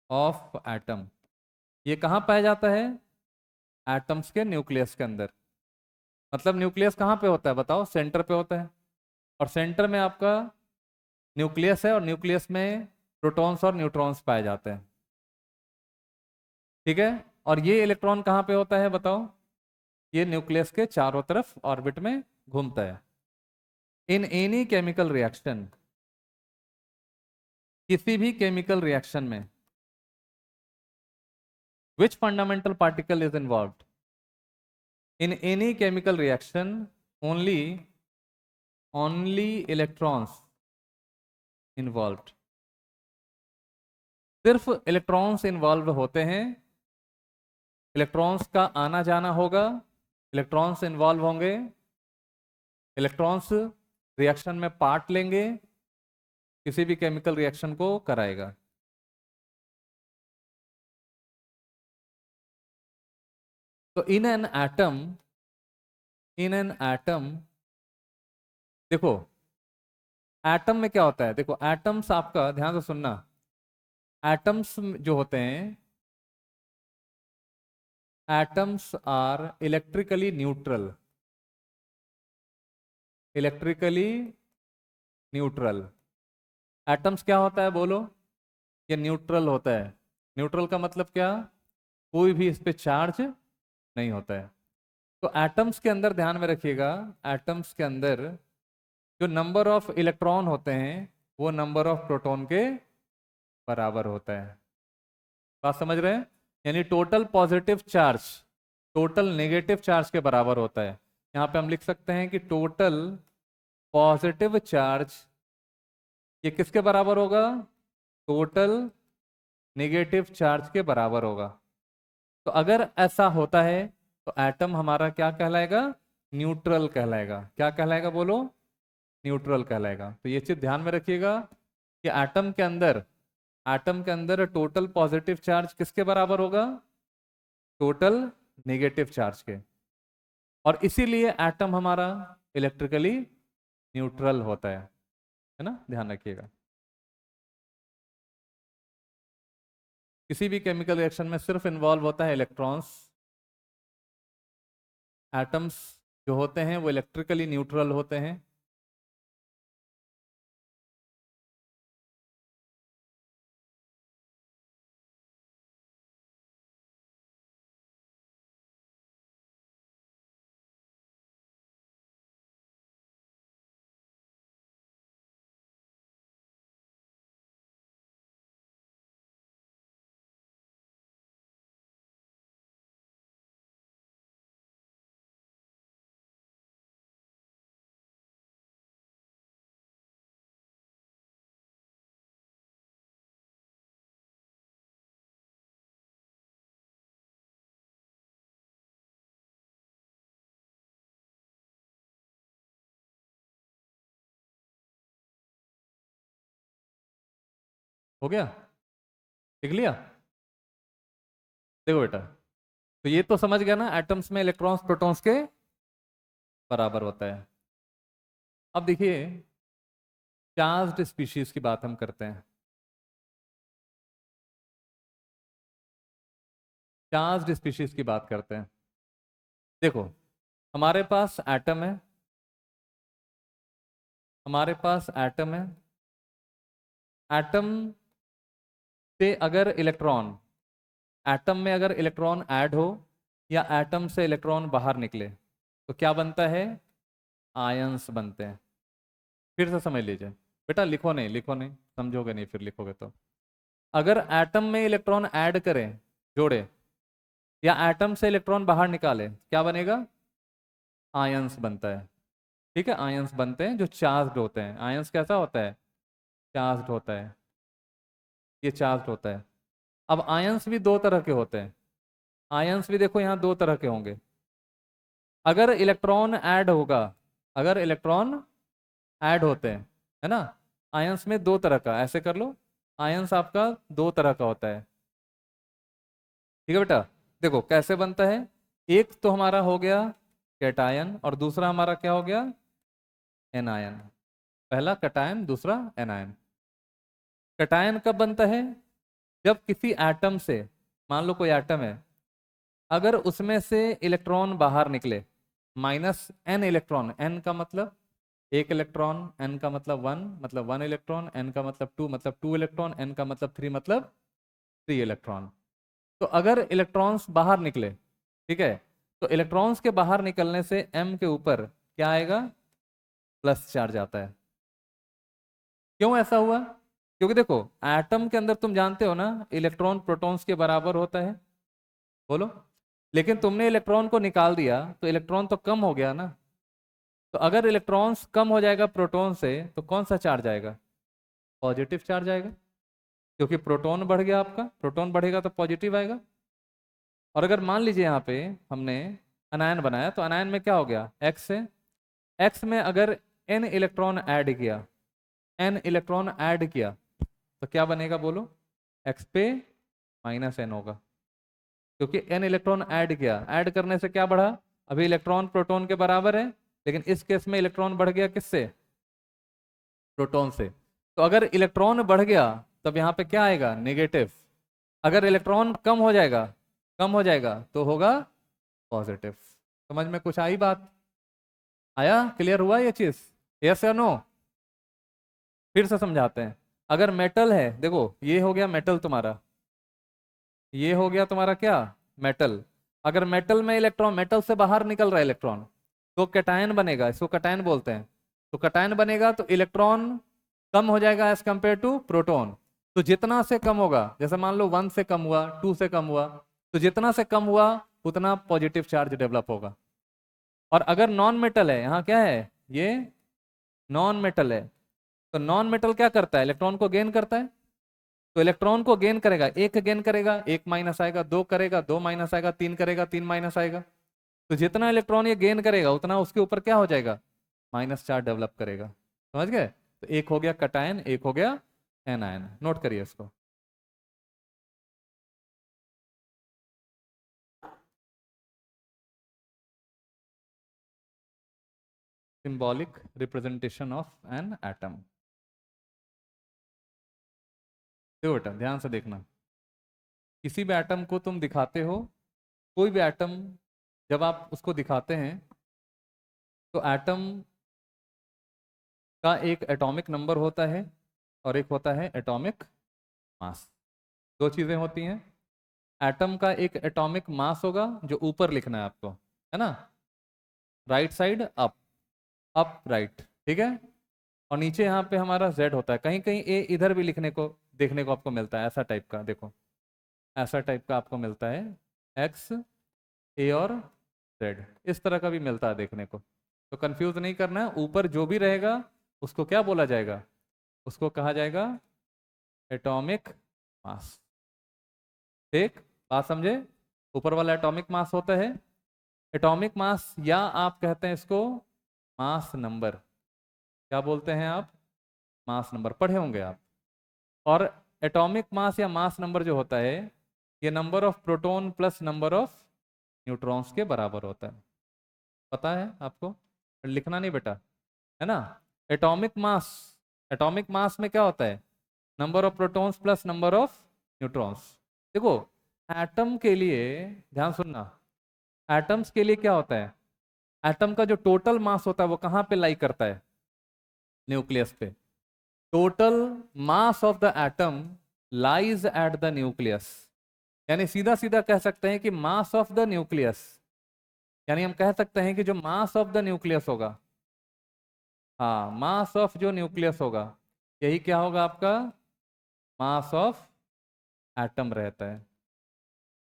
of atom. ये कहाँ पाया जाता है? एटम्स के न्यूक्लियस के अंदर। मतलब न्यूक्लियस कहाँ पे होता है बताओ? सेंटर पे होता है। और सेंटर में आपका न्यूक्लियस है, और न्यूक्लियस में प्रोटॉन्स और न्यूट्रॉन्स पाए जाते हैं। ठीक है, और ये इलेक्ट्रॉन कहाँ पे होता है बताओ? ये न्यूक्लियस के चारों तरफ ऑर्बिट में घूमता है। इन एनी केमिकल रिएक्शन, किसी भी केमिकल रिएक्शन में, which fundamental particle is involved? In any chemical reaction only electrons involved. सिर्फ इलेक्ट्रॉन्स इन्वॉल्व होते हैं। इलेक्ट्रॉन्स का आना जाना होगा, इलेक्ट्रॉन्स इन्वॉल्व होंगे, इलेक्ट्रॉन्स रिएक्शन में पार्ट लेंगे, किसी भी केमिकल रिएक्शन को कराएगा। तो इन एन एटम, देखो एटम में क्या होता है, देखो एटम्स, आपका ध्यान से सुनना। एटम्स जो होते हैं, atoms are electrically neutral. Electrically neutral. Atoms क्या होता है बोलो? ये न्यूट्रल होता है। न्यूट्रल का मतलब क्या? कोई भी इस पे चार्ज नहीं होता है। तो एटम्स के अंदर ध्यान में रखिएगा, एटम्स के अंदर जो नंबर ऑफ इलेक्ट्रॉन होते हैं वो नंबर ऑफ प्रोटॉन के बराबर होता है। बात समझ रहे हैं? यानी total positive charge total negative charge के बराबर होता है। यहाँ पे हम लिख सकते हैं कि टोटल पॉजिटिव चार्ज ये किसके बराबर होगा? टोटल नेगेटिव चार्ज के बराबर होगा। तो अगर ऐसा होता है तो एटम हमारा क्या कहलाएगा? न्यूट्रल कहलाएगा। क्या कहलाएगा बोलो? न्यूट्रल कहलाएगा। तो ये चीज ध्यान में रखिएगा कि एटम के अंदर टोटल पॉजिटिव चार्ज किसके बराबर होगा? टोटल नेगेटिव चार्ज के। और इसीलिए एटम हमारा इलेक्ट्रिकली न्यूट्रल होता है ना? ध्यान रखिएगा। किसी भी केमिकल रिएक्शन में सिर्फ इन्वॉल्व होता है इलेक्ट्रॉन्स। एटम्स जो होते हैं वो इलेक्ट्रिकली न्यूट्रल होते हैं। हो गया? लिख लिया? देखो बेटा, तो ये तो समझ गया ना, एटम्स में इलेक्ट्रॉन्स प्रोटॉन्स के बराबर होता है। अब देखिए, चार्ज्ड स्पीशीज की बात हम करते हैं। चार्ज्ड स्पीशीज की बात करते हैं। देखो, हमारे पास एटम है, हमारे पास एटम है। एटम से अगर इलेक्ट्रॉन एटम में अगर इलेक्ट्रॉन ऐड हो या एटम से इलेक्ट्रॉन बाहर निकले तो क्या बनता है? आयंस बनते हैं। फिर से समझ लीजिए बेटा, लिखो नहीं, लिखो नहीं, समझोगे नहीं फिर लिखोगे तो। अगर एटम में इलेक्ट्रॉन ऐड करें, जोड़े, या एटम से इलेक्ट्रॉन बाहर निकाले, क्या बनेगा? आयंस बनता है। ठीक है, आयंस बनते हैं जो चार्ज्ड होते हैं। आयंस कैसा होता है? चार्ज्ड होता है। ये चार्ज्ड होता है। अब आयंस भी दो तरह के होते हैं। आयंस भी देखो यहाँ दो तरह के होंगे। अगर इलेक्ट्रॉन ऐड होगा, अगर इलेक्ट्रॉन ऐड होते हैं, है ना, आयंस में दो तरह का, ऐसे कर लो, आयंस आपका दो तरह का होता है। ठीक है बेटा? देखो कैसे बनता है। एक तो हमारा हो गया कैटायन और दूसरा हमारा क्या हो गया? एनायन। पहला कैटायन, दूसरा एनायन। कैटायन कब बनता है? जब किसी एटम से, मान लो कोई एटम है, अगर उसमें से इलेक्ट्रॉन बाहर निकले, माइनस एन इलेक्ट्रॉन, एन का मतलब एक इलेक्ट्रॉन, एन का मतलब वन, मतलब वन इलेक्ट्रॉन, एन का मतलब टू इलेक्ट्रॉन, एन का मतलब थ्री, मतलब थ्री इलेक्ट्रॉन। तो अगर इलेक्ट्रॉन्स बाहर निकले, ठीक है, तो इलेक्ट्रॉन्स के बाहर निकलने से एम के ऊपर क्या आएगा? प्लस चार्ज आता है। क्यों ऐसा हुआ? क्योंकि देखो, एटम के अंदर तुम जानते हो ना, इलेक्ट्रॉन प्रोटॉन्स के बराबर होता है, बोलो। लेकिन तुमने इलेक्ट्रॉन को निकाल दिया तो इलेक्ट्रॉन तो कम हो गया ना। तो अगर इलेक्ट्रॉन्स कम हो जाएगा प्रोटॉन से तो कौन सा चार्ज आएगा? पॉजिटिव चार्ज आएगा, क्योंकि प्रोटॉन बढ़ गया, आपका प्रोटॉन बढ़ेगा तो पॉजिटिव आएगा। और अगर मान लीजिए यहाँ पे हमने अनायन बनाया, तो अनायन में क्या हो गया? एक्स है, एक्स में अगर एन इलेक्ट्रॉन ऐड किया, एन इलेक्ट्रॉन ऐड किया, तो क्या बनेगा बोलो? एक्स पे माइनस एन होगा, क्योंकि एन इलेक्ट्रॉन ऐड किया। ऐड करने से क्या बढ़ा? अभी इलेक्ट्रॉन प्रोटॉन के बराबर है, लेकिन इस केस में इलेक्ट्रॉन बढ़ गया किससे? प्रोटॉन से। तो अगर इलेक्ट्रॉन बढ़ गया तब यहाँ पे क्या आएगा? नेगेटिव। अगर इलेक्ट्रॉन कम हो जाएगा तो होगा पॉजिटिव। समझ में कुछ आई बात? आया? क्लियर हुआ ये चीज? यस या नो? फिर से समझाते हैं। अगर मेटल है, देखो ये हो गया मेटल तुम्हारा, ये हो गया तुम्हारा क्या, मेटल। अगर मेटल में इलेक्ट्रॉन, मेटल से बाहर निकल रहा है इलेक्ट्रॉन, तो कैटायन बनेगा, इसको कैटायन बोलते हैं। तो कैटायन बनेगा तो इलेक्ट्रॉन कम हो जाएगा एज कंपेयर टू प्रोटॉन। तो जितना से कम होगा, जैसे मान लो 1 से कम हुआ, 2 से कम हुआ, तो जितना से कम हुआ उतना पॉजिटिव चार्ज डेवलप होगा। और अगर नॉन मेटल है, यहाँ क्या है, ये नॉन मेटल है, तो नॉन मेटल क्या करता है, इलेक्ट्रॉन को गेन करता है। तो इलेक्ट्रॉन को गेन करेगा, एक गेन करेगा, एक माइनस आएगा, दो करेगा, दो माइनस आएगा, तीन करेगा, तीन माइनस आएगा। तो जितना इलेक्ट्रॉन ये गेन करेगा उतना उसके ऊपर क्या हो जाएगा, माइनस चार्ज डेवलप करेगा। समझ गए? तो एक हो गया कैटायन, एक हो गया एनायन। नोट करिए इसको। Symbolic representation of N atom. देखो बेटा ध्यान से देखना, किसी भी एटम को तुम दिखाते हो, कोई भी एटम जब आप उसको दिखाते हैं, तो एटम का एक एटॉमिक नंबर होता है और एक होता है एटॉमिक मास। दो चीजें होती हैं। एटम का एक एटॉमिक मास होगा जो ऊपर लिखना है आपको, है ना, right side up, up right, ठीक है। और नीचे यहाँ पे हमारा जेड होता है, कहीं कहीं ए इधर भी लिखने को देखने को आपको मिलता है, ऐसा टाइप का, देखो ऐसा टाइप का आपको मिलता है, एक्स, ए और जेड, इस तरह का भी मिलता है देखने को। तो कंफ्यूज नहीं करना है, ऊपर जो भी रहेगा उसको क्या बोला जाएगा, उसको कहा जाएगा एटॉमिक मास। ठीक, बात समझे? ऊपर वाला एटॉमिक मास होता है एटॉमिक मास, या आप कहते हैं इसको मास नंबर। क्या बोलते हैं आप, मास नंबर, पढ़े होंगे आप। और एटॉमिक मास या मास नंबर जो होता है, ये number of proton plus number of neutrons के बराबर होता है। पता है आपको, लिखना नहीं बेटा, है ना। एटॉमिक मास, एटॉमिक मास में क्या होता है, number of protons plus number of neutrons. देखो एटम के लिए, ध्यान सुनना, एटम्स के लिए क्या होता है, एटम का जो टोटल मास होता है वो कहाँ पे लाई करता है, न्यूक्लियस पे। Total mass of the atom lies at the nucleus. यानी सीधा सीधा कह सकते हैं कि मास ऑफ द न्यूक्लियस, यानी हम कह सकते हैं कि जो मास ऑफ द न्यूक्लियस होगा, हाँ मास ऑफ जो न्यूक्लियस होगा, यही क्या होगा आपका, मास ऑफ एटम रहता है।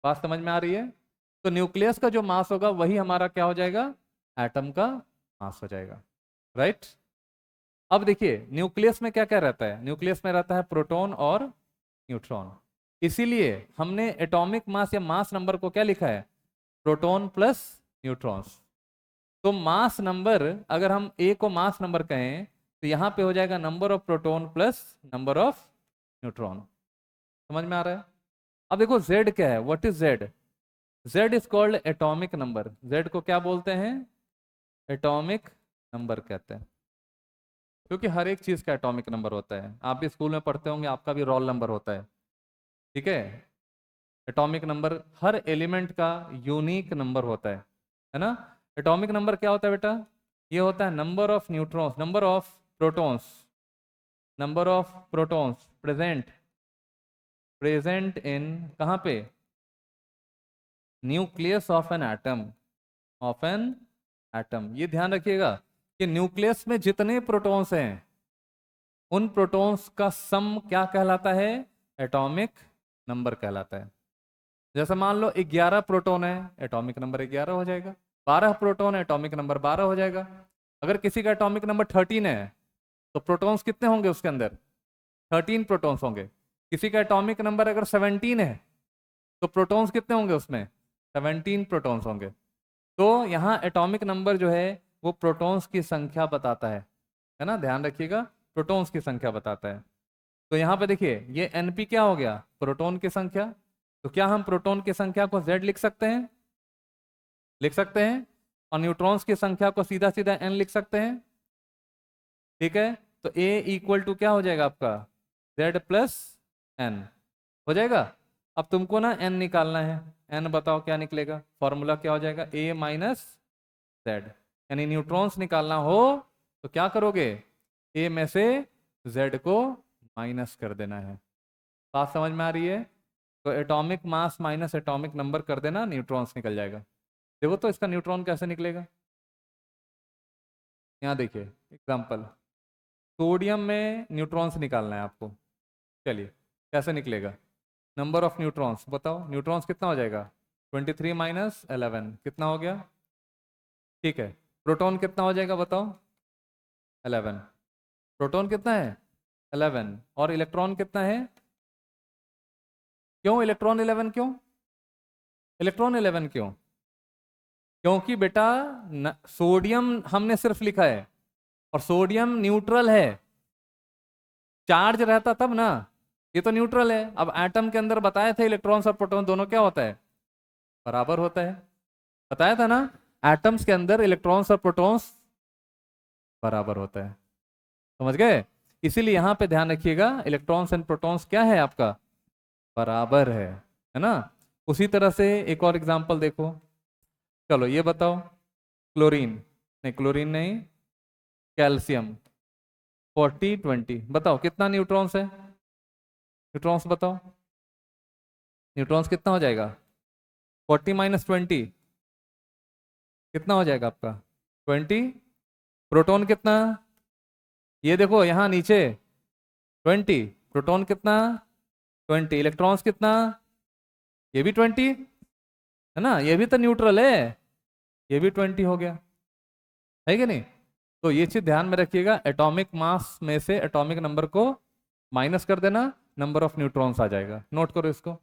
बात समझ में आ रही है? तो न्यूक्लियस का जो मास होगा वही हमारा क्या हो जाएगा, एटम का मास हो जाएगा, राइट। अब देखिए न्यूक्लियस में क्या क्या रहता है, न्यूक्लियस में रहता है प्रोटॉन और न्यूट्रॉन। इसीलिए हमने एटॉमिक मास या मास नंबर को क्या लिखा है, प्रोटॉन प्लस न्यूट्रॉन्स। तो मास नंबर, अगर हम ए को मास नंबर कहें, तो यहां पे हो जाएगा number of proton plus number of neutron. समझ में आ रहा है? अब देखो जेड क्या है, what is Z, Z is called atomic number. Z को क्या बोलते हैं, एटॉमिक नंबर कहते हैं, क्योंकि हर एक चीज का एटॉमिक नंबर होता है। आप भी स्कूल में पढ़ते होंगे, आपका भी रोल नंबर होता है, ठीक है। एटॉमिक नंबर हर एलिमेंट का यूनिक नंबर होता है ना। एटॉमिक नंबर क्या होता है बेटा, ये होता है number of neutrons, number of protons, number of protons present, present in, कहाँ पे, nucleus of an atom, of an atom. ये ध्यान रखिएगा कि न्यूक्लियस में जितने प्रोटॉन्स हैं उन प्रोटॉन्स का सम क्या कहलाता है, एटॉमिक नंबर कहलाता है। जैसे मान लो 11 प्रोटॉन है, एटॉमिक नंबर 11 हो जाएगा। 12 प्रोटॉन है, एटॉमिक नंबर 12 हो जाएगा। अगर किसी का एटॉमिक नंबर 13 है, तो प्रोटॉन्स कितने होंगे उसके अंदर, 13 प्रोटॉन्स होंगे। किसी का एटॉमिक नंबर अगर 17 है, तो प्रोटॉन्स कितने होंगे उसमें, 17 प्रोटॉन्स होंगे। तो यहाँ एटॉमिक नंबर जो है वो प्रोटॉन्स की संख्या बताता है ना, ध्यान रखिएगा, प्रोटॉन्स की संख्या बताता है। तो यहाँ पे देखिए ये एनपी क्या हो गया, प्रोटॉन की संख्या। तो क्या हम प्रोटॉन की संख्या को जेड लिख सकते हैं, लिख सकते हैं, और न्यूट्रॉन्स की संख्या को सीधा सीधा एन लिख सकते हैं, ठीक है। तो ए इक्वल टू क्या हो जाएगा आपका, जेड प्लस एन हो जाएगा। अब तुमको ना एन निकालना है, एन बताओ क्या निकलेगा, फॉर्मूला क्या हो जाएगा, ए माइनस जेड। यानी न्यूट्रॉन्स निकालना हो तो क्या करोगे, ए में से जेड को माइनस कर देना है। बात समझ में आ रही है? तो atomic mass minus atomic number कर देना, न्यूट्रॉन्स निकल जाएगा। देखो तो इसका न्यूट्रॉन कैसे निकलेगा। यहाँ देखिए एग्जाम्पल, सोडियम में न्यूट्रॉन्स निकालना है आपको। चलिए कैसे निकलेगा, नंबर ऑफ न्यूट्रॉन्स बताओ, न्यूट्रॉन्स कितना हो जाएगा, 23 माइनस 11 कितना हो गया, ठीक है। प्रोटॉन कितना हो जाएगा बताओ, 11। प्रोटॉन कितना है 11, और इलेक्ट्रॉन कितना है, क्यों इलेक्ट्रॉन 11 क्यों, इलेक्ट्रॉन 11 क्यों, क्योंकि बेटा सोडियम हमने सिर्फ लिखा है और सोडियम न्यूट्रल है, चार्ज रहता तब ना, ये तो न्यूट्रल है। अब एटम के अंदर बताए थे इलेक्ट्रॉन्स और प्रोटॉन दोनों क्या होता है, बराबर होता है, बताया था ना, एटम्स के अंदर इलेक्ट्रॉन्स और प्रोटॉन्स बराबर होता है, समझ गए। इसीलिए यहां पे ध्यान रखिएगा, इलेक्ट्रॉन्स एंड प्रोटॉन्स क्या है आपका, बराबर है ना। उसी तरह से एक और एग्जांपल देखो, चलो ये बताओ, क्लोरीन, नहीं क्लोरीन नहीं, कैल्शियम 40-20, बताओ कितना न्यूट्रॉन्स है, न्यूट्रॉन्स बताओ, न्यूट्रॉन्स कितना हो जाएगा, 40 - 20 कितना हो जाएगा आपका, 20। प्रोटॉन कितना, ये देखो यहाँ नीचे 20, प्रोटॉन कितना 20, इलेक्ट्रॉन्स कितना, ये भी 20 है ना, ये भी तो न्यूट्रल है, ये भी 20 हो गया, है कि नहीं। तो ये चीज ध्यान में रखिएगा, एटॉमिक मास में से एटॉमिक नंबर को माइनस कर देना, नंबर ऑफ न्यूट्रॉन्स आ जाएगा, नोट करो इसको।